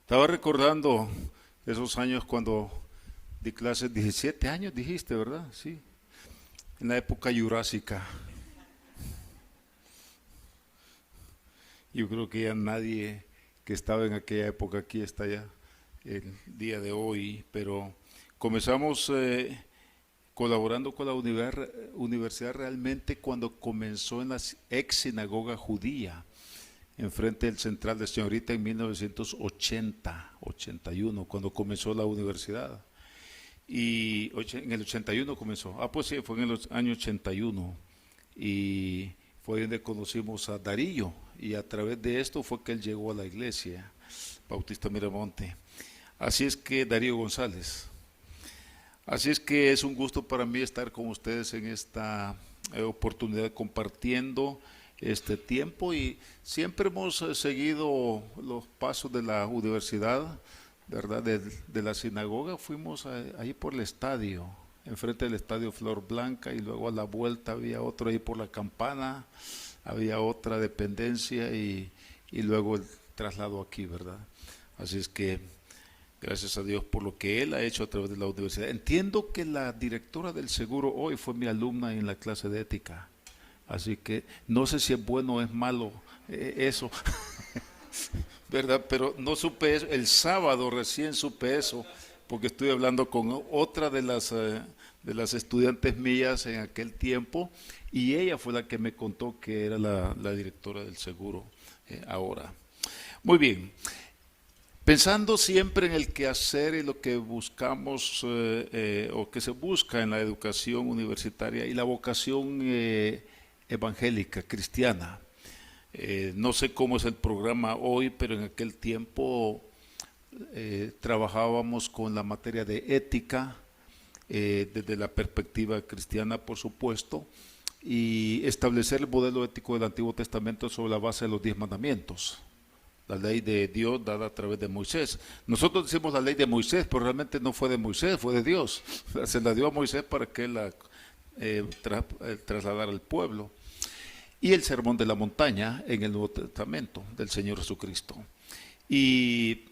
Estaba recordando esos años cuando di clases, 17 años dijiste, ¿verdad? Sí, en la época jurásica. Yo creo que ya nadie que estaba en aquella época aquí está ya el día de hoy, pero comenzamos colaborando con la universidad realmente cuando comenzó en la ex sinagoga judía, enfrente del Central de Señorita en 1980, 81, cuando comenzó la universidad. Y en el 81 comenzó. Ah, pues sí, fue en el año 81. Y fue donde conocimos a Darío. Y a través de esto fue que él llegó a la iglesia Bautista Miramonte. Así es que Darío González. Así es que es un gusto para mí estar con ustedes en esta oportunidad compartiendo este tiempo y siempre hemos seguido los pasos de la universidad, ¿verdad? De la sinagoga, fuimos ahí por el estadio, enfrente del estadio Flor Blanca y luego a la vuelta había otro ahí por la Campana, había otra dependencia y luego el traslado aquí, ¿verdad? Así es que gracias a Dios por lo que Él ha hecho a través de la universidad. Entiendo que la directora del seguro hoy fue mi alumna en la clase de ética. Así que no sé si es bueno o es malo eso, ¿verdad? Pero no supe eso. El sábado recién supe eso, porque estoy hablando con otra de las estudiantes mías en aquel tiempo, y ella fue la que me contó que era la directora del seguro ahora. Muy bien. Pensando siempre en el quehacer y lo que buscamos o que se busca en la educación universitaria y la vocación evangélica, cristiana. No sé cómo es el programa hoy, pero en aquel tiempo trabajábamos con la materia de ética, desde la perspectiva cristiana, por supuesto, y establecer el modelo ético del Antiguo Testamento sobre la base de los 10 mandamientos. La ley de Dios dada a través de Moisés. Nosotros decimos la ley de Moisés, pero realmente no fue de Moisés, fue de Dios. Se la dio a Moisés para que la trasladara al pueblo. Y el sermón de la montaña en el Nuevo Testamento del Señor Jesucristo. Y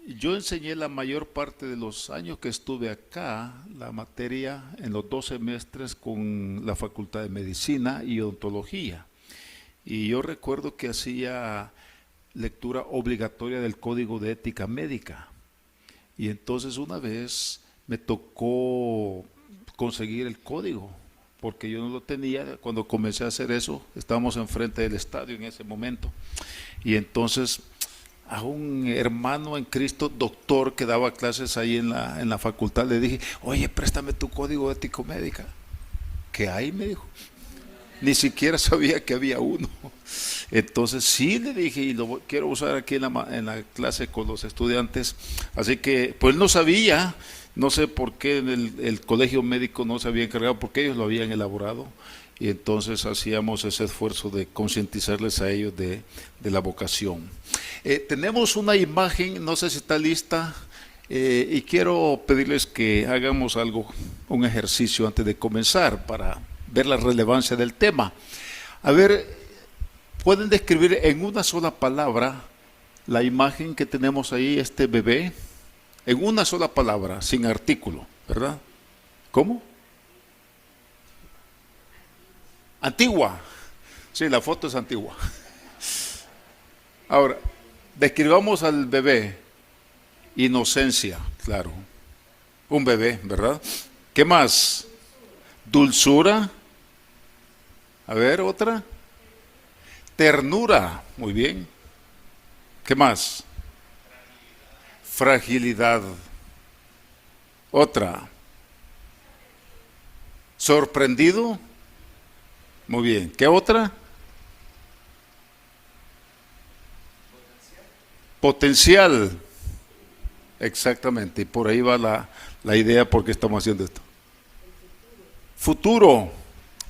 yo enseñé la mayor parte de los años que estuve acá, la materia en los 2 semestres con la Facultad de Medicina y Odontología. Y yo recuerdo que hacía lectura obligatoria del Código de Ética Médica. Y entonces una vez me tocó conseguir el código, porque yo no lo tenía. Cuando comencé a hacer eso, estábamos enfrente del estadio en ese momento. Y entonces a un hermano en Cristo, doctor, que daba clases ahí en la facultad, le dije, oye, préstame tu código ético médica. ¿Qué hay? Me dijo. Ni siquiera sabía que había uno. Entonces sí le dije, y lo quiero usar aquí en la clase con los estudiantes. Así que, pues no sabía, no sé por qué el colegio médico no se había encargado, porque ellos lo habían elaborado. Y entonces hacíamos ese esfuerzo de concientizarles a ellos de la vocación. Tenemos una imagen, no sé si está lista, y quiero pedirles que hagamos algo, un ejercicio antes de comenzar para ver la relevancia del tema. A ver, ¿pueden describir en una sola palabra la imagen que tenemos ahí, este bebé? En una sola palabra, sin artículo, ¿verdad? ¿Cómo? Antigua. Sí, la foto es antigua. Ahora, describamos al bebé. Inocencia, claro. Un bebé, ¿verdad? ¿Qué más? Dulzura. A ver, otra. Ternura, muy bien. ¿Qué más? Fragilidad. Otra. Sorprendido. Muy bien. ¿Qué otra? Potencial. Exactamente. Y por ahí va la idea por qué estamos haciendo esto. Futuro.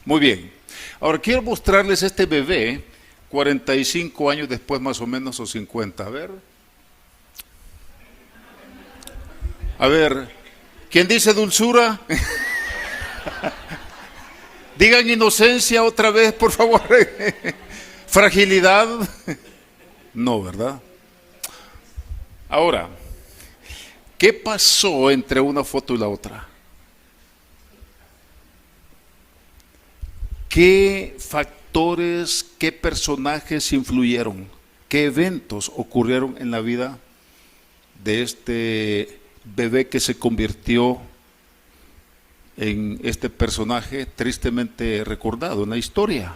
Muy bien. Ahora quiero mostrarles este bebé 45 años después más o menos o 50. A ver, ¿quién dice dulzura? Digan inocencia otra vez, por favor. Fragilidad. No, ¿verdad? Ahora, ¿qué pasó entre una foto y la otra? ¿Qué factores, qué personajes influyeron? ¿Qué eventos ocurrieron en la vida de este bebé que se convirtió en este personaje tristemente recordado en la historia?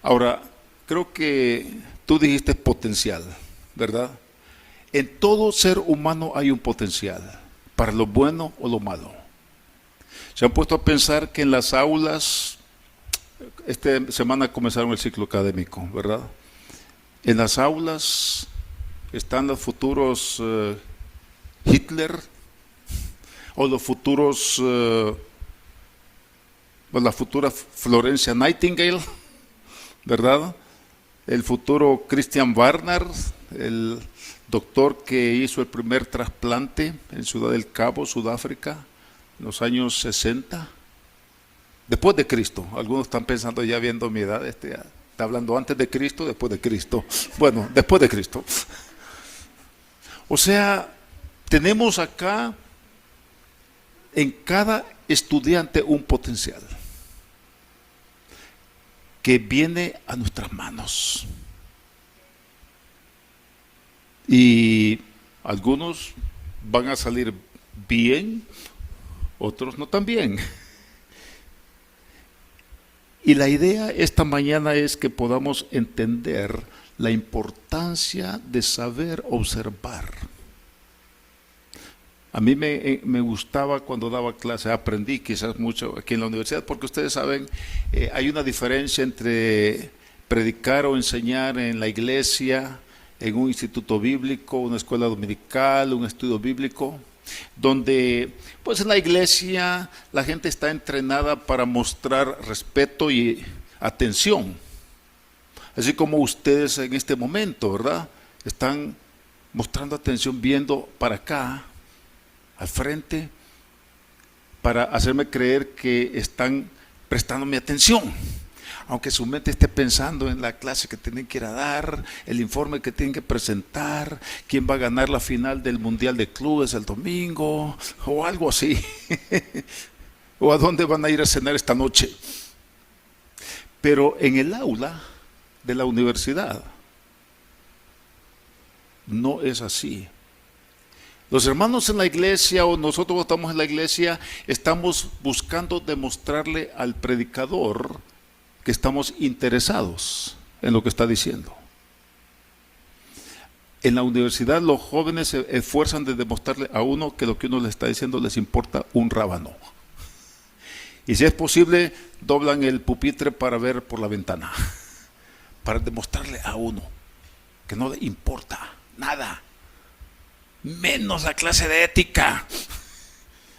Ahora, creo que tú dijiste potencial, ¿verdad? En todo ser humano hay un potencial, para lo bueno o lo malo. Se han puesto a pensar que en las aulas, esta semana comenzaron el ciclo académico, ¿verdad? En las aulas están los futuros Hitler o los futuros, la futura Florencia Nightingale, ¿verdad? El futuro Christian Barnard, el doctor que hizo el primer trasplante en Ciudad del Cabo, Sudáfrica, en los años 60, después de Cristo. Algunos están pensando, ya viendo mi edad, está hablando antes de Cristo, después de Cristo. Bueno, después de Cristo. O sea, tenemos acá en cada estudiante un potencial que viene a nuestras manos. Y algunos van a salir bien, otros no tan bien. Y la idea esta mañana es que podamos entender la importancia de saber observar. A mí me gustaba cuando daba clase, aprendí quizás mucho aquí en la universidad, porque ustedes saben, hay una diferencia entre predicar o enseñar en la iglesia, en un instituto bíblico, una escuela dominical, un estudio bíblico, donde pues en la iglesia la gente está entrenada para mostrar respeto y atención, así como ustedes en este momento, ¿verdad? Están mostrando atención, viendo para acá, al frente, para hacerme creer que están prestándome atención, aunque su mente esté pensando en la clase que tienen que ir a dar, el informe que tienen que presentar, quién va a ganar la final del Mundial de Clubes el domingo, o algo así, o a dónde van a ir a cenar esta noche. Pero en el aula de la universidad no es así. Los hermanos en la iglesia o nosotros que estamos en la iglesia estamos buscando demostrarle al predicador que estamos interesados en lo que está diciendo. En la universidad los jóvenes se esfuerzan de demostrarle a uno que lo que uno le está diciendo les importa un rábano. Y si es posible, doblan el pupitre para ver por la ventana, para demostrarle a uno que no le importa nada, menos la clase de ética.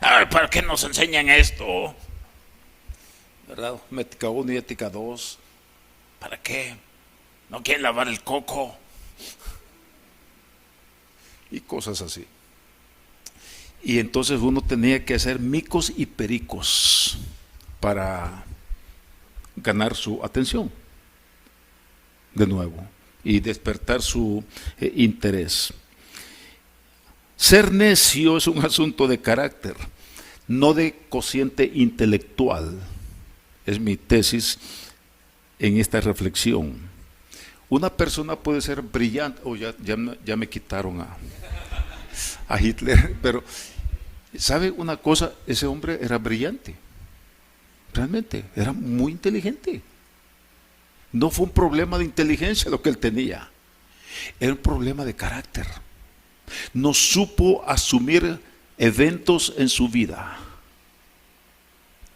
A ver, ¿para qué nos enseñan esto? ¿Verdad? Ética 1 y ética 2. ¿Para qué? ¿No quieren lavar el coco? Y cosas así. Y entonces uno tenía que hacer micos y pericos para ganar su atención de nuevo y despertar su interés. Ser necio es un asunto de carácter, no de cociente intelectual. Es mi tesis en esta reflexión. Una persona puede ser brillante, ya me quitaron a Hitler, pero ¿sabe una cosa? Ese hombre era brillante, realmente, era muy inteligente. No fue un problema de inteligencia lo que él tenía, era un problema de carácter. No supo asumir eventos en su vida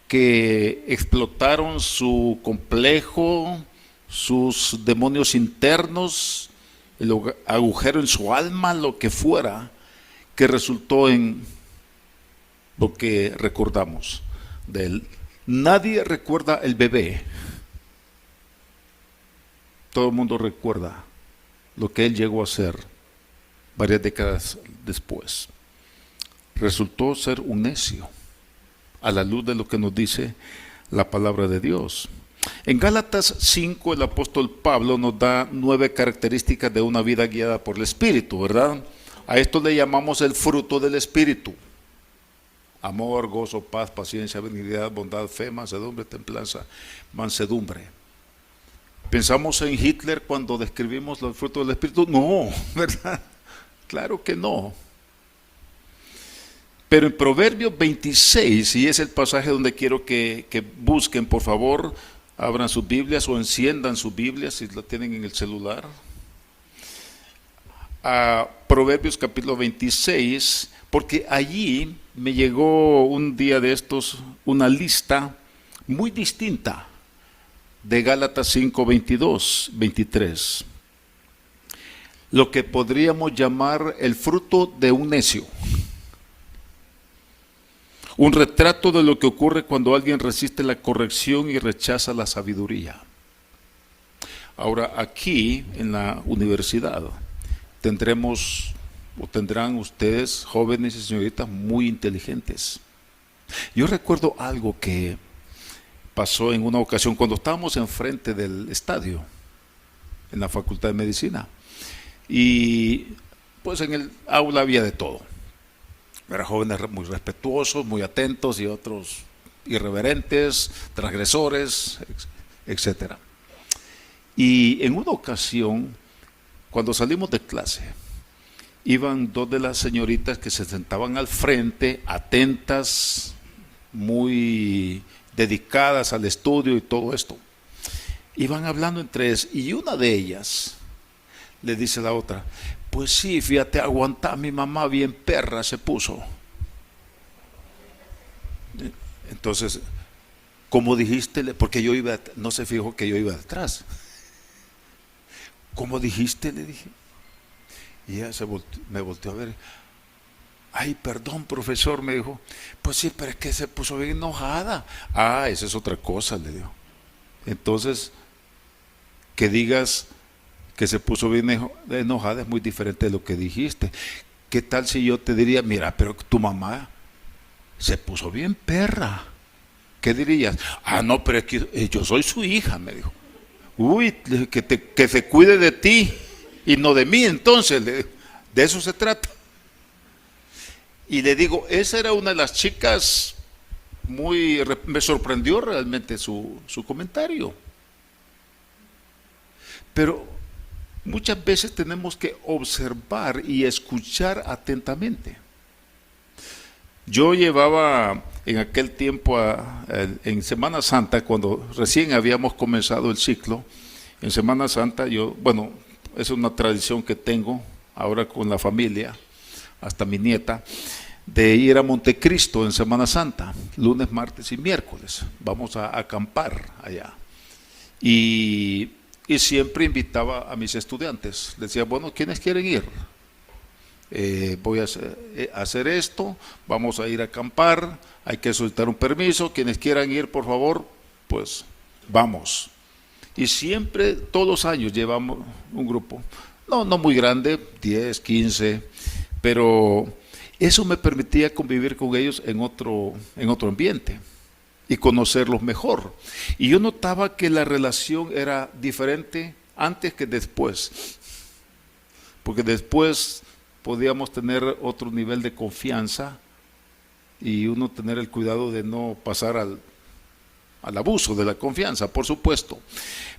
que explotaron su complejo, sus demonios internos, el agujero en su alma, lo que fuera, que resultó en lo que recordamos de él. Nadie recuerda el bebé, todo el mundo recuerda lo que él llegó a ser varias décadas después. Resultó ser un necio a la luz de lo que nos dice la palabra de Dios. En Gálatas 5 el apóstol Pablo nos da 9 características de una vida guiada por el Espíritu, ¿verdad? A esto le llamamos el fruto del Espíritu. Amor, gozo, paz, paciencia, benignidad, bondad, fe, mansedumbre, templanza, mansedumbre. ¿Pensamos en Hitler cuando describimos los frutos del Espíritu? No, ¿verdad? Claro que no. Pero en Proverbios 26, y es el pasaje donde quiero que busquen, por favor, abran sus Biblias o enciendan sus Biblias si la tienen en el celular. A Proverbios capítulo 26, porque allí me llegó un día de estos una lista muy distinta de Gálatas 5, 22, 23. Lo que podríamos llamar el fruto de un necio. Un retrato de lo que ocurre cuando alguien resiste la corrección y rechaza la sabiduría. Ahora, aquí en la universidad tendremos o tendrán ustedes, jóvenes y señoritas, muy inteligentes. Yo recuerdo algo que pasó en una ocasión cuando estábamos enfrente del estadio, en la Facultad de Medicina. Y pues en el aula había de todo. Eran jóvenes muy respetuosos, muy atentos y otros irreverentes, transgresores, etc. Y en una ocasión, cuando salimos de clase, iban 2 de las señoritas que se sentaban al frente, atentas, muy dedicadas al estudio y todo esto. Iban hablando entre ellas y una de ellas le dice a la otra: pues sí, fíjate, aguanta, mi mamá bien perra se puso. Entonces, ¿cómo dijiste? Porque yo iba, no se fijó que yo iba detrás. ¿Cómo dijiste? Le dije. Y ella me volteó a ver. Ay, perdón, profesor, me dijo. Pues sí, pero es que se puso bien enojada. Ah, esa es otra cosa, le digo. Entonces, que digas que se puso bien enojada es muy diferente de lo que dijiste. ¿Qué tal si yo te diría, mira, pero tu mamá se puso bien perra? ¿Qué dirías? Ah, no, pero es que yo soy su hija, me dijo. Uy, que se cuide de ti y no de mí, entonces, de eso se trata. Y le digo, esa era una de las chicas, me sorprendió realmente su comentario. Pero muchas veces tenemos que observar y escuchar atentamente. Yo llevaba en aquel tiempo, en Semana Santa, cuando recién habíamos comenzado el ciclo, en Semana Santa es una tradición que tengo ahora con la familia, hasta mi nieta, de ir a Montecristo en Semana Santa, lunes, martes y miércoles. Vamos a acampar allá. Y siempre invitaba a mis estudiantes. Les decía, bueno, ¿quiénes quieren ir? Voy a hacer esto, vamos a ir a acampar, hay que solicitar un permiso, quienes quieran ir, por favor, pues vamos. Y siempre, todos los años llevamos un grupo, no muy grande, 10, 15, pero eso me permitía convivir con ellos en otro ambiente y conocerlos mejor. Y yo notaba que la relación era diferente antes que después, porque después podíamos tener otro nivel de confianza y uno tener el cuidado de no pasar al abuso de la confianza, por supuesto.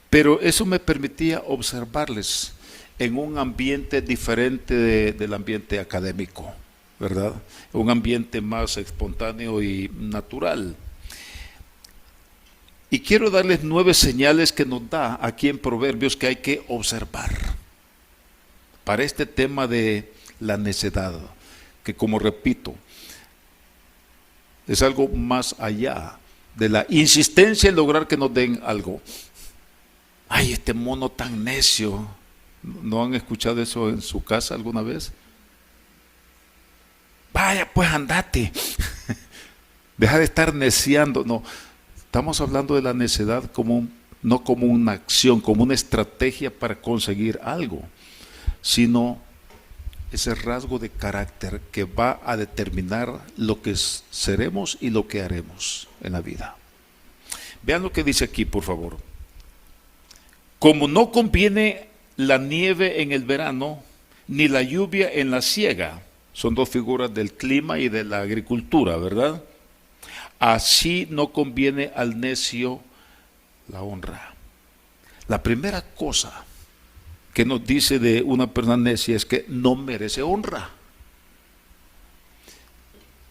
Pero eso me permitía observarles en un ambiente diferente del ambiente académico, ¿verdad? Un ambiente más espontáneo y natural. Y quiero darles 9 señales que nos da aquí en Proverbios que hay que observar para este tema de la necedad, que como repito, es algo más allá de la insistencia en lograr que nos den algo. Ay, este mono tan necio. ¿No han escuchado eso en su casa alguna vez? Vaya, pues andate. Deja de estar neciando. No, estamos hablando de la necedad no como una acción, como una estrategia para conseguir algo, sino ese rasgo de carácter que va a determinar lo que seremos y lo que haremos en la vida. Vean lo que dice aquí, por favor. Como no conviene la nieve en el verano, ni la lluvia en la siega. Son dos figuras del clima y de la agricultura, ¿verdad? Así no conviene al necio la honra. La primera cosa que nos dice de una persona necia es que no merece honra.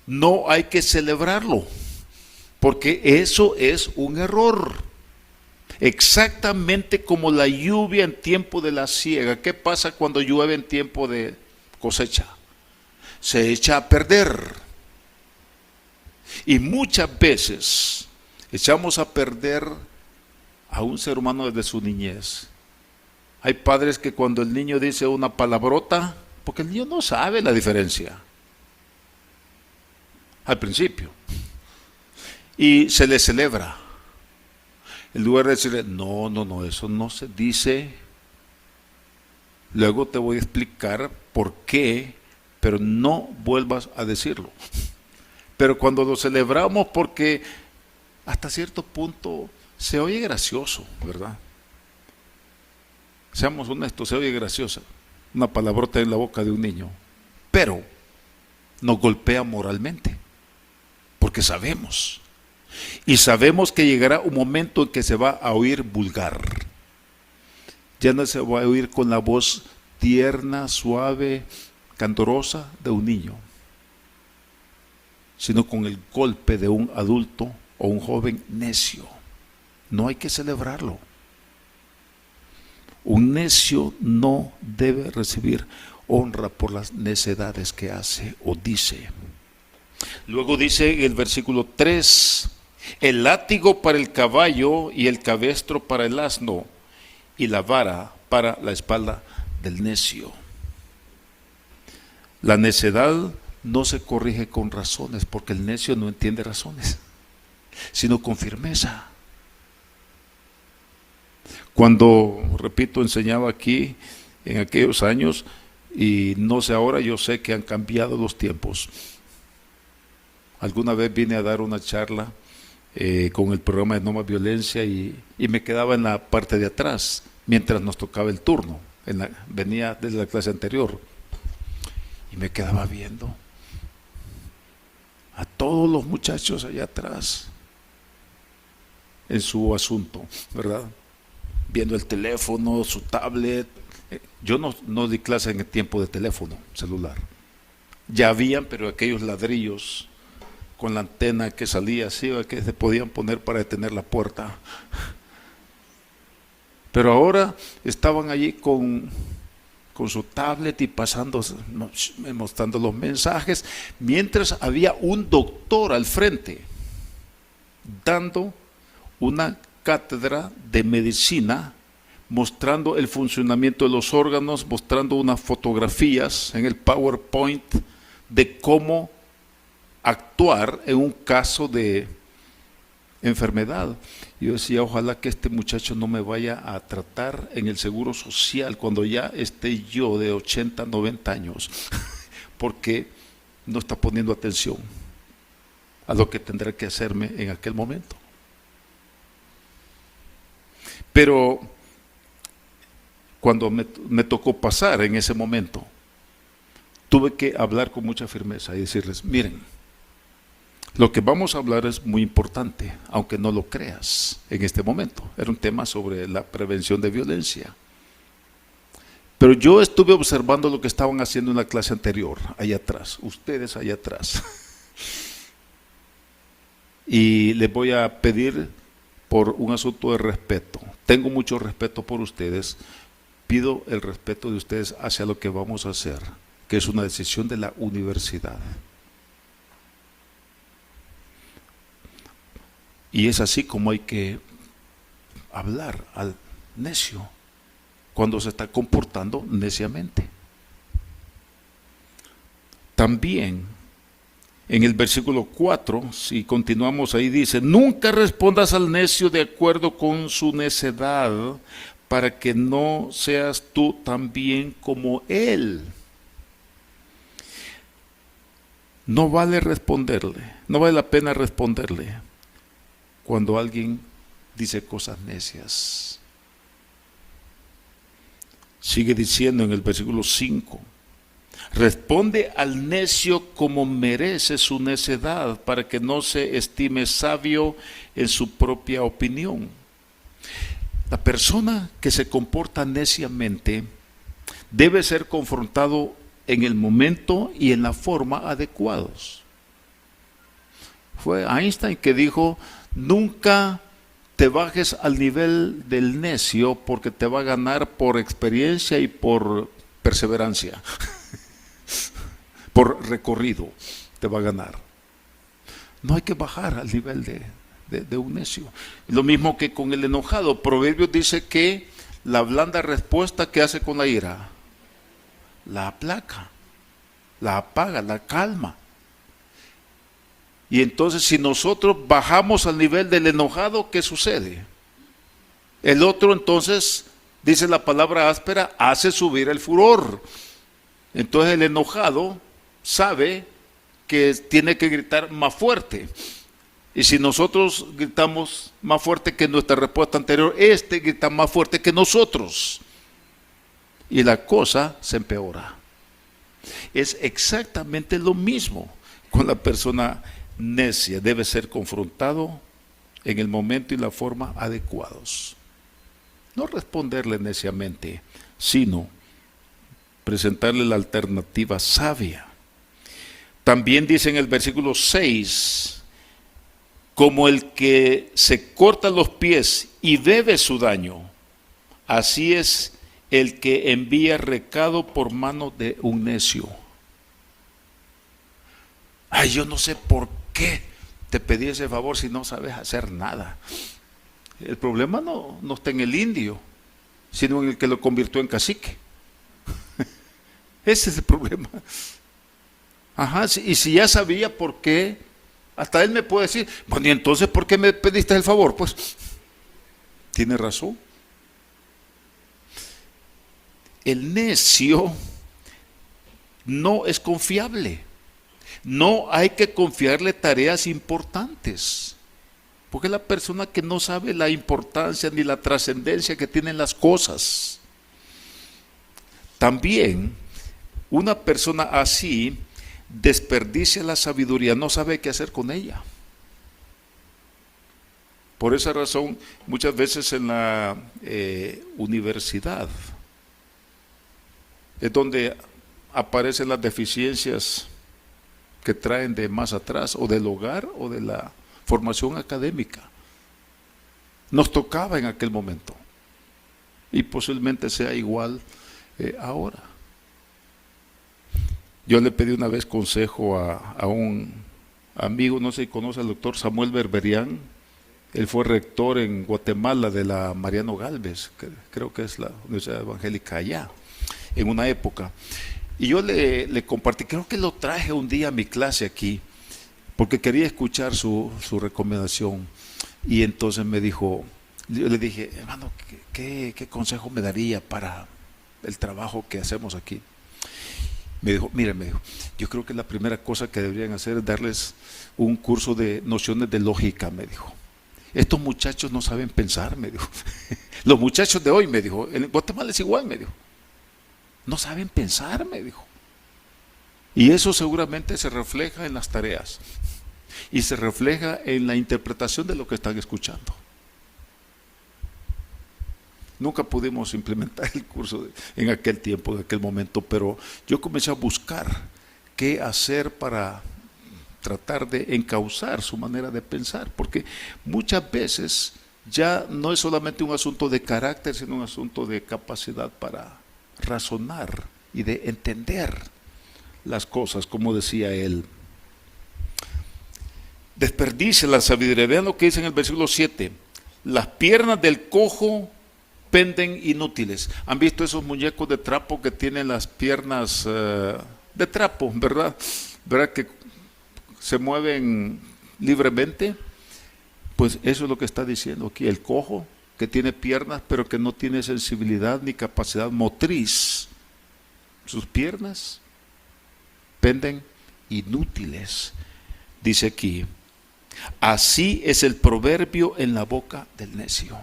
No hay que celebrarlo, porque eso es un error. Exactamente como la lluvia en tiempo de la siega. ¿Qué pasa cuando llueve en tiempo de cosecha? Se echa a perder. Y muchas veces echamos a perder a un ser humano desde su niñez. Hay padres que cuando el niño dice una palabrota, porque el niño no sabe la diferencia al principio, y se le celebra. En lugar de decirle, no, eso no se dice. Luego te voy a explicar por qué, pero no vuelvas a decirlo. Pero cuando lo celebramos, porque hasta cierto punto se oye gracioso, ¿verdad? Seamos honestos, se oye graciosa una palabrota en la boca de un niño, pero nos golpea moralmente, porque sabemos. Y sabemos que llegará un momento en que se va a oír vulgar. Ya no se va a oír con la voz tierna, suave, candorosa de un niño, sino con el golpe de un adulto o un joven necio. No hay que celebrarlo. Un necio no debe recibir honra por las necedades que hace o dice. Luego dice en el versículo 3, el látigo para el caballo y el cabestro para el asno y la vara para la espalda del necio. La necedad no se corrige con razones, porque el necio no entiende razones, sino con firmeza. Cuando, repito, enseñaba aquí en aquellos años, y no sé ahora, yo sé que han cambiado los tiempos. Alguna vez vine a dar una charla con el programa de No Más Violencia y me quedaba en la parte de atrás mientras nos tocaba el turno. Venía desde la clase anterior y me quedaba viendo a todos los muchachos allá atrás en su asunto, ¿verdad? Viendo el teléfono, su tablet. Yo no di clase en el tiempo de teléfono celular. Ya habían, pero aquellos ladrillos con la antena que salía así, que se podían poner para detener la puerta. Pero ahora estaban allí con su tablet y mostrando los mensajes, mientras había un doctor al frente dando una cátedra de medicina, mostrando el funcionamiento de los órganos, mostrando unas fotografías en el PowerPoint de cómo actuar en un caso de enfermedad. Yo decía, ojalá que este muchacho no me vaya a tratar en el seguro social cuando ya esté yo de 80, 90 años, porque no está poniendo atención a lo que tendrá que hacerme en aquel momento. Pero cuando me tocó pasar en ese momento, tuve que hablar con mucha firmeza y decirles, miren, lo que vamos a hablar es muy importante, aunque no lo creas en este momento. Era un tema sobre la prevención de violencia. Pero yo estuve observando lo que estaban haciendo en la clase anterior, allá atrás, ustedes allá atrás. Y les voy a pedir por un asunto de respeto. Tengo mucho respeto por ustedes. Pido el respeto de ustedes hacia lo que vamos a hacer, que es una decisión de la universidad. Y es así como hay que hablar al necio cuando se está comportando neciamente. También en el versículo 4, si continuamos ahí, dice, nunca respondas al necio de acuerdo con su necedad, para que no seas tú también como él. No vale responderle, no vale la pena responderle cuando alguien dice cosas necias. Sigue diciendo en el versículo 5, responde al necio como merece su necedad, para que no se estime sabio en su propia opinión. La persona que se comporta neciamente debe ser confrontado en el momento y en la forma adecuados. Fue Einstein que dijo, nunca te bajes al nivel del necio, porque te va a ganar por experiencia y por perseverancia. Por recorrido te va a ganar. No hay que bajar al nivel de un necio. Lo mismo que con el enojado. Proverbios dice que la blanda respuesta, ¿qué hace con la ira? La aplaca, la apaga, la calma. Y entonces, si nosotros bajamos al nivel del enojado, ¿qué sucede? El otro, entonces, dice la palabra áspera, hace subir el furor. Entonces el enojado sabe que tiene que gritar más fuerte. Y si nosotros gritamos más fuerte que nuestra respuesta anterior, este grita más fuerte que nosotros. Y la cosa se empeora. Es exactamente lo mismo con la persona necia. Debe ser confrontado en el momento y la forma adecuados. No responderle neciamente, sino presentarle la alternativa sabia. También dice en el versículo 6, como el que se corta los pies y bebe su daño, así es el que envía recado por mano de un necio. Ay, yo no sé por qué te pedí ese favor si no sabes hacer nada. El problema no está en el indio, sino en el que lo convirtió en cacique. Ese es el problema. Ajá, y si ya sabía por qué, hasta él me puede decir, bueno, y entonces, ¿por qué me pediste el favor? Pues, tiene razón. El necio no es confiable. No hay que confiarle tareas importantes. Porque es la persona que no sabe la importancia ni la trascendencia que tienen las cosas. También, una persona así desperdicia la sabiduría, no sabe qué hacer con ella. Por esa razón, muchas veces en la universidad es donde aparecen las deficiencias que traen de más atrás, o del hogar o de la formación académica. Nos tocaba en aquel momento y posiblemente sea igual ahora. Yo le pedí una vez consejo a un amigo, no sé si conoce al doctor Samuel Berberian. Él fue rector en Guatemala de la Mariano Galvez, que creo que es la Universidad Evangélica allá, en una época. Y yo le compartí, creo que lo traje un día a mi clase aquí, porque quería escuchar su recomendación. Y entonces me dijo, yo le dije, hermano, ¿qué consejo me daría para el trabajo que hacemos aquí? Me dijo, mire, yo creo que la primera cosa que deberían hacer es darles un curso de nociones de lógica, me dijo. Estos muchachos no saben pensar, me dijo. Los muchachos de hoy, me dijo, en Guatemala es igual, me dijo. No saben pensar, me dijo. Y eso seguramente se refleja en las tareas y se refleja en la interpretación de lo que están escuchando. Nunca pudimos implementar el curso en aquel tiempo, en aquel momento, pero yo comencé a buscar qué hacer para tratar de encauzar su manera de pensar, porque muchas veces ya no es solamente un asunto de carácter, sino un asunto de capacidad para razonar y de entender las cosas, como decía él. Desperdicia la sabiduría. Vean lo que dice en el versículo 7. Las piernas del cojo penden inútiles. ¿Han visto esos muñecos de trapo que tienen las piernas de trapo, verdad? ¿Verdad que se mueven libremente? Pues eso es lo que está diciendo aquí. El cojo que tiene piernas pero que no tiene sensibilidad ni capacidad motriz. Sus piernas penden inútiles. Dice aquí, así es el proverbio en la boca del necio.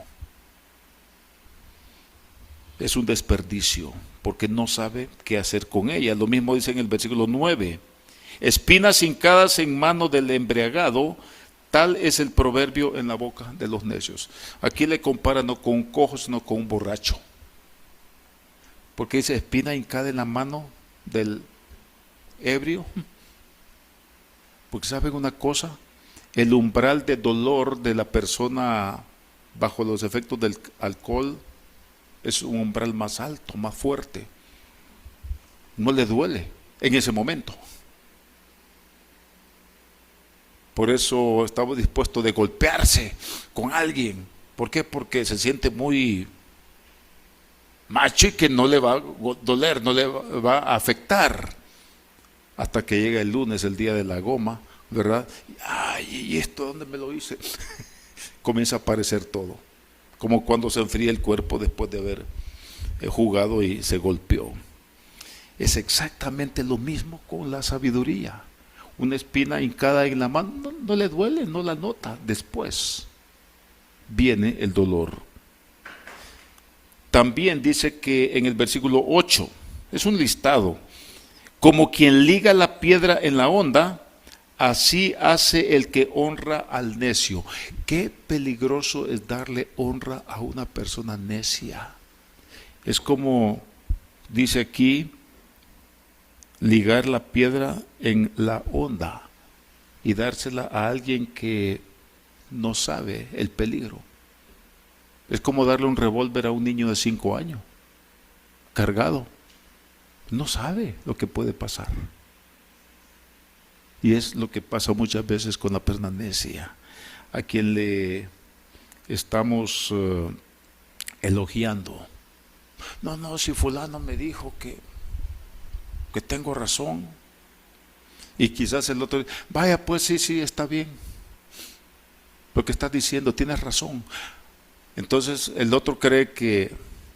es un desperdicio, porque no sabe qué hacer con ella. Lo mismo dice en el versículo 9. Espinas hincadas en mano del embriagado, tal es el proverbio en la boca de los necios. Aquí le compara no con un cojo, sino con un borracho. Porque dice espina hincada en la mano del ebrio. Porque ¿saben una cosa? El umbral de dolor de la persona bajo los efectos del alcohol es un umbral más alto, más fuerte. No le duele en ese momento. Por eso estaba dispuesto de golpearse con alguien. ¿Por qué? Porque se siente muy macho y que no le va a doler, no le va a afectar. Hasta que llega el lunes, el día de la goma, ¿verdad? Ay, ¿y esto dónde me lo hice? Comienza a aparecer todo. Como cuando se enfría el cuerpo después de haber jugado y se golpeó. Es exactamente lo mismo con la sabiduría. Una espina hincada en la mano no le duele, no la nota. Después viene el dolor. También dice que en el versículo 8, es un listado, como quien liga la piedra en la honda, así hace el que honra al necio. Qué peligroso es darle honra a una persona necia. Es como dice aquí, ligar la piedra en la honda y dársela a alguien que no sabe el peligro. Es como darle un revólver a un niño de 5 años, cargado. No sabe lo que puede pasar. Y es lo que pasa muchas veces con la persona necia, a quien le estamos elogiando. No, si fulano me dijo que tengo razón. Y quizás el otro, vaya pues sí, está bien. Lo que estás diciendo, tienes razón. Entonces el otro cree que,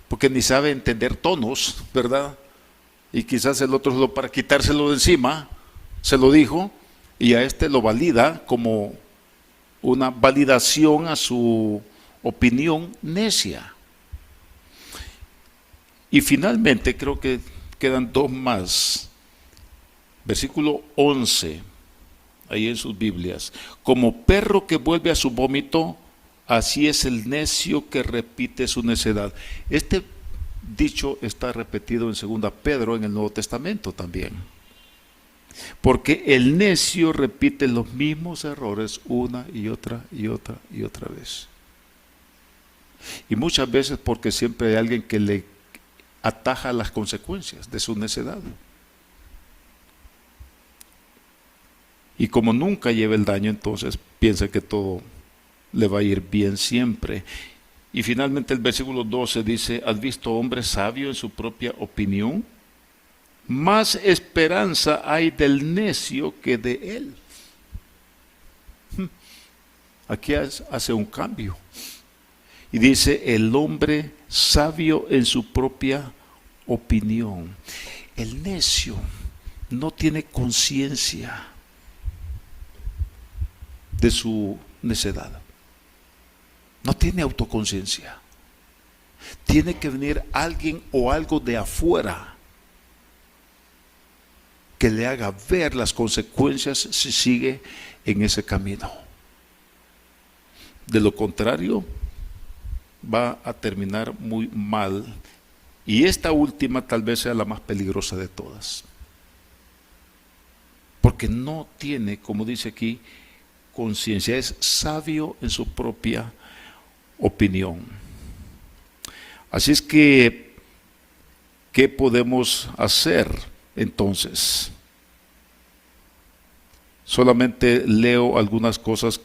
porque ni sabe entender tonos, ¿verdad? Y quizás el otro solo para quitárselo de encima, se lo dijo, y a este lo valida como una validación a su opinión necia. Y finalmente creo que quedan 2 más. Versículo 11, ahí en sus Biblias. Como perro que vuelve a su vómito, así es el necio que repite su necedad. Este dicho está repetido en 2 Pedro en el Nuevo Testamento también. Porque el necio repite los mismos errores una y otra vez. Y muchas veces porque siempre hay alguien que le ataja las consecuencias de su necedad. Y como nunca lleva el daño, entonces piensa que todo le va a ir bien siempre. Y finalmente el versículo 12 dice, ¿has visto hombre sabio en su propia opinión? Más esperanza hay del necio que de él. Aquí hace un cambio. Y dice, el hombre sabio en su propia opinión. El necio no tiene conciencia de su necedad. No tiene autoconciencia. Tiene que venir alguien o algo de afuera que le haga ver las consecuencias si sigue en ese camino. De lo contrario, va a terminar muy mal. Y esta última tal vez sea la más peligrosa de todas. Porque no tiene, como dice aquí, conciencia. Es sabio en su propia opinión. Así es que, ¿qué podemos hacer entonces? Solamente leo algunas cosas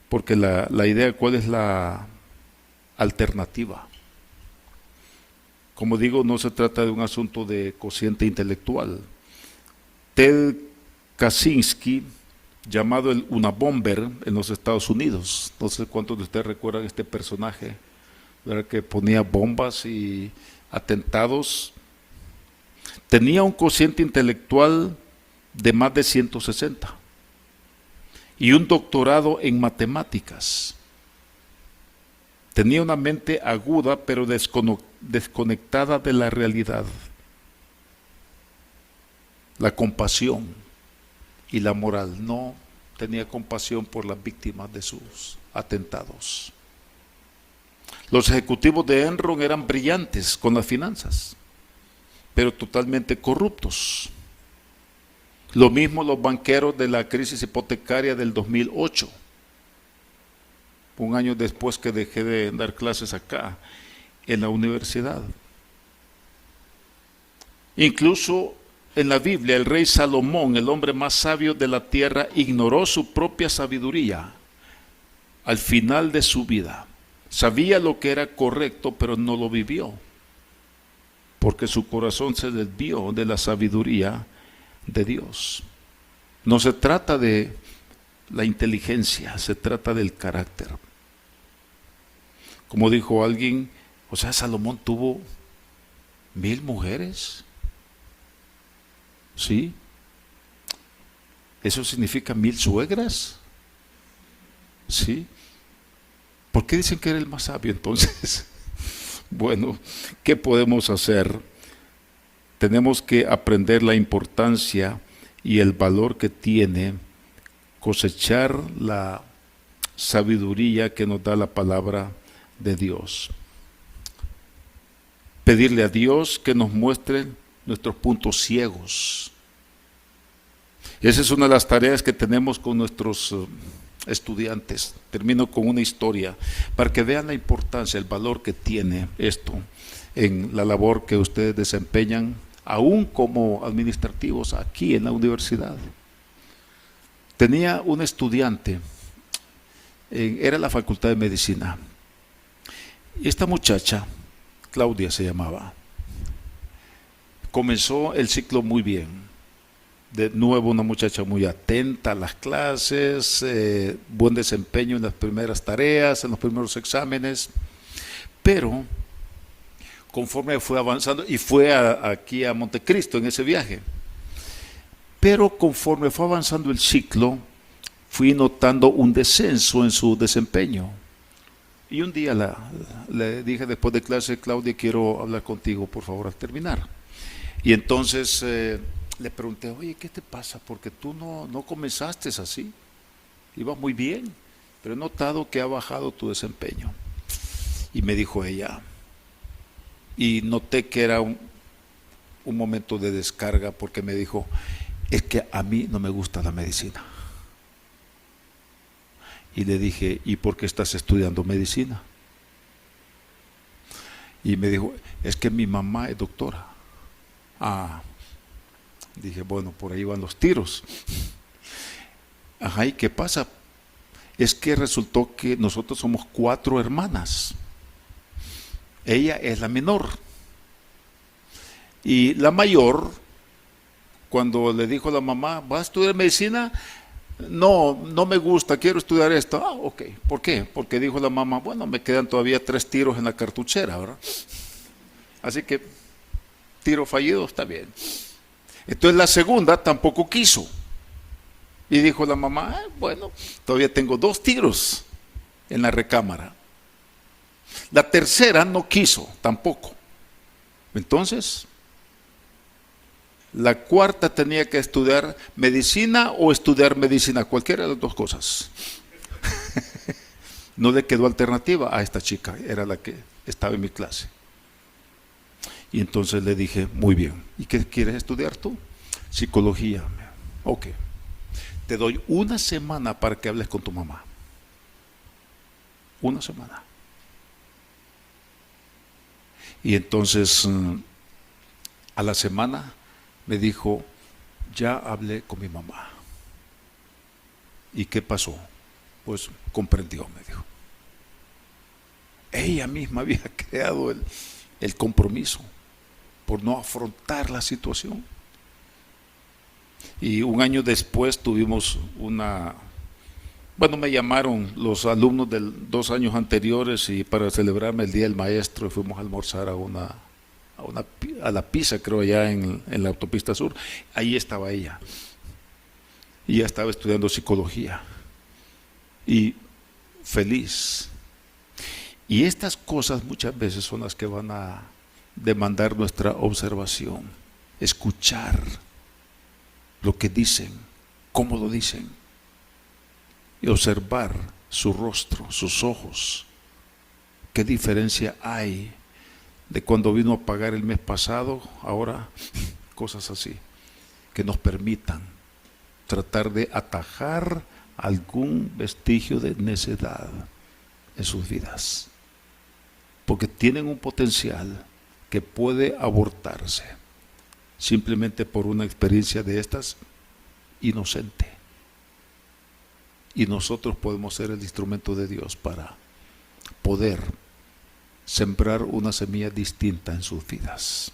porque la idea, ¿cuál es la alternativa? Como digo, no se trata de un asunto de cociente intelectual. Ted Kaczynski, llamado el Unabomber en los Estados Unidos, no sé cuántos de ustedes recuerdan este personaje, ¿verdad? Que ponía bombas y atentados. Tenía un cociente intelectual de más de 160 y un doctorado en matemáticas. Tenía una mente aguda pero desconectada de la realidad. La compasión y la moral. No tenía compasión por las víctimas de sus atentados. Los ejecutivos de Enron eran brillantes con las finanzas, pero totalmente corruptos. Lo mismo los banqueros de la crisis hipotecaria del 2008. Un año después que dejé de dar clases acá, en la universidad. Incluso en la Biblia, el rey Salomón, el hombre más sabio de la tierra, ignoró su propia sabiduría al final de su vida. Sabía lo que era correcto, pero no lo vivió, porque su corazón se desvió de la sabiduría de Dios. No se trata de la inteligencia, se trata del carácter. Como dijo alguien, o sea, Salomón tuvo 1000 mujeres. ¿Sí? ¿Eso significa 1000 suegras? ¿Sí? ¿Por qué dicen que era el más sabio entonces? Bueno, ¿qué podemos hacer? Tenemos que aprender la importancia y el valor que tiene cosechar la sabiduría que nos da la palabra de Dios. Pedirle a Dios que nos muestre nuestros puntos ciegos. Esa es una de las tareas que tenemos con nuestros estudiantes. Termino con una historia para que vean la importancia, el valor que tiene esto en la labor que ustedes desempeñan, aún como administrativos aquí en la universidad. Tenía un estudiante, era la Facultad de Medicina, y esta muchacha, Claudia se llamaba, comenzó el ciclo muy bien. De nuevo una muchacha muy atenta a las clases, buen desempeño en las primeras tareas, en los primeros exámenes, pero conforme fue avanzando, y fue aquí a Montecristo en ese viaje, pero conforme fue avanzando el ciclo, fui notando un descenso en su desempeño. Y un día le dije después de clase, Claudia, quiero hablar contigo, por favor, al terminar. Y entonces le pregunté, oye, ¿qué te pasa? Porque tú no comenzaste así, ibas muy bien, pero he notado que ha bajado tu desempeño. Y me dijo ella, y noté que era un momento de descarga, porque me dijo, es que a mí no me gusta la medicina. Y le dije, ¿y por qué estás estudiando medicina? Y me dijo, es que mi mamá es doctora. Ah, dije, bueno, por ahí van los tiros. Ajá, ¿y qué pasa? Es que resultó que nosotros somos 4 hermanas. Ella es la menor. Y la mayor, cuando le dijo a la mamá, ¿vas a estudiar medicina? No me gusta, quiero estudiar esto. Ah, ok. ¿Por qué? Porque dijo la mamá, bueno, me quedan todavía 3 tiros en la cartuchera, ¿verdad? Así que tiro fallido, está bien. Entonces la segunda tampoco quiso. Y dijo la mamá, bueno, todavía tengo 2 tiros en la recámara. La tercera no quiso tampoco. Entonces, la cuarta tenía que estudiar medicina o estudiar medicina, cualquiera de las 2 cosas. No le quedó alternativa a esta chica, era la que estaba en mi clase. Y entonces le dije, muy bien, ¿y qué quieres estudiar tú? Psicología. Ok, te doy 1 semana para que hables con tu mamá. 1 semana. Y entonces a la semana me dijo, ya hablé con mi mamá. ¿Y qué pasó? Pues comprendió, me dijo. Ella misma había creado el compromiso por no afrontar la situación. Y un año después tuvimos me llamaron los alumnos de 2 años anteriores y para celebrarme el Día del Maestro fuimos a almorzar a la pizza, creo, allá en la autopista sur. Ahí estaba ella. Y ella estaba estudiando psicología. Y feliz. Y estas cosas muchas veces son las que van a demandar nuestra observación, escuchar lo que dicen, cómo lo dicen, y observar su rostro, sus ojos. ¿Qué diferencia hay de cuando vino a pagar el mes pasado? Ahora, cosas así, que nos permitan tratar de atajar algún vestigio de necedad en sus vidas, porque tienen un potencial que puede abortarse simplemente por una experiencia de estas inocente. Y nosotros podemos ser el instrumento de Dios para poder sembrar una semilla distinta en sus vidas.